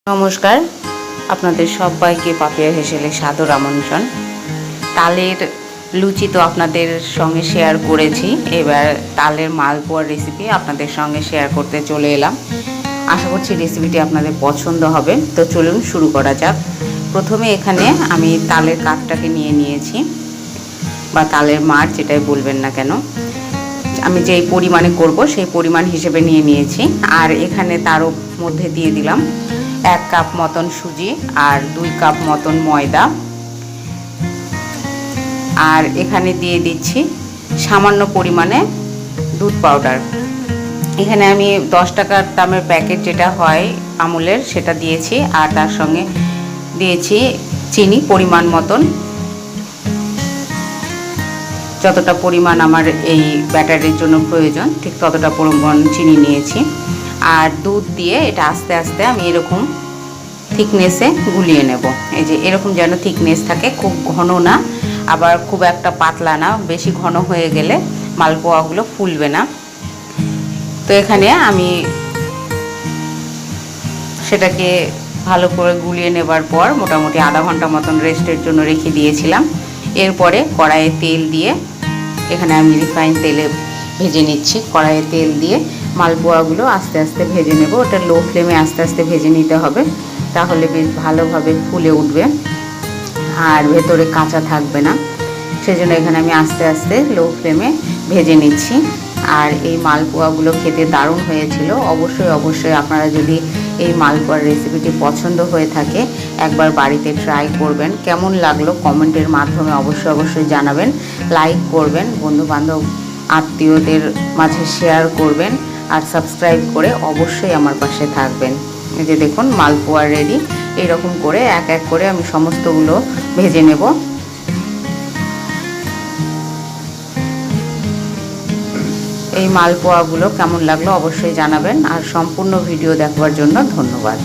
নমস্কার, আপনাদের সবাইকে পাপিয়া হেসেলে সাদর আমন্ত্রণ। তালের লুচি তো আপনাদের সঙ্গে শেয়ার করেছি, এবার তালের মালপোয়ার রেসিপি আপনাদের সঙ্গে শেয়ার করতে চলে এলাম। আশা করছি রেসিপিটি আপনাদের পছন্দ হবে। তো চলুন শুরু করা যাক। প্রথমে এখানে আমি তালের কাঠটাকে নিয়ে নিয়েছি, বা তালের মাঠ যেটাই বলবেন না কেন। আমি যেই পরিমাণে করব সেই পরিমাণ হিসেবে নিয়ে নিয়েছি। আর এখানে তারও মধ্যে দিয়ে দিলাম 1 কাপ মতন সুজি আর 2 কাপ মতন ময়দা। আর এখানে দিয়ে দিচ্ছি সামান্য পরিমাণে দুধ পাউডার। এখানে আমি 10 টাকার দামের প্যাকেট যেটা হয় আমুলের সেটা দিয়েছি, আর তার সঙ্গে দিয়েছি চিনি পরিমাণ মতন। যতটা পরিমাণ আমার এই ব্যাটারের জন্য প্রয়োজন ঠিক ততটা পরিমাণ চিনি নিয়েছি। আর দুধ দিয়ে এটা আস্তে আস্তে আমি এরকম থিকনেসে গুলিয়ে নেব। এই যে এরকম যেন থিকনেস থাকে, খুব ঘন না আবার খুব একটা পাতলা না। বেশি ঘন হয়ে গেলে মালপোয়াগুলো ফুলবে না। তো এখানে আমি সেটাকে ভালো করে গুলিয়ে নেবার পর মোটামুটি আধা ঘন্টা মতন রেস্টের জন্য রেখে দিয়েছিলাম। এরপরে কড়াইয়ে তেল দিয়ে, এখানে আমি রিফাইন তেলে ভেজে নিচ্ছি। কড়াইয়ে তেল দিয়ে মালপোয়াগুলো আস্তে আস্তে ভেজে নেব। ওটা লো ফ্লেমে আস্তে আস্তে ভেজে নিতে হবে, তাহলে বেশ ভালোভাবে ফুলে উঠবে আর ভেতরে কাঁচা থাকবে না। সেজন্য এখানে আমি আস্তে আস্তে লো ফ্লেমে ভেজে নিচ্ছি। আর এই মালপোয়াগুলো খেতে দারুণ হয়েছিল। অবশ্যই আপনারা যদি এই মালপোয়ার রেসিপিটি পছন্দ হয়ে থাকে একবার বাড়িতে ট্রাই করবেন। কেমন লাগলো কমেন্টের মাধ্যমে অবশ্যই জানাবেন। লাইক করবেন, বন্ধুবান্ধব আত্মীয়দের মাঝে শেয়ার করবেন, আর সাবস্ক্রাইব করে অবশ্যই আমার পাশে থাকবেন। এই যে দেখুন মালপোয়া রেডি। এইরকম করে এক এক করে আমি সমস্তগুলো ভেজে নেব। এই মালপোয়াগুলো কেমন লাগলো অবশ্যই জানাবেন, আর সম্পূর্ণ ভিডিও দেখবার জন্য ধন্যবাদ।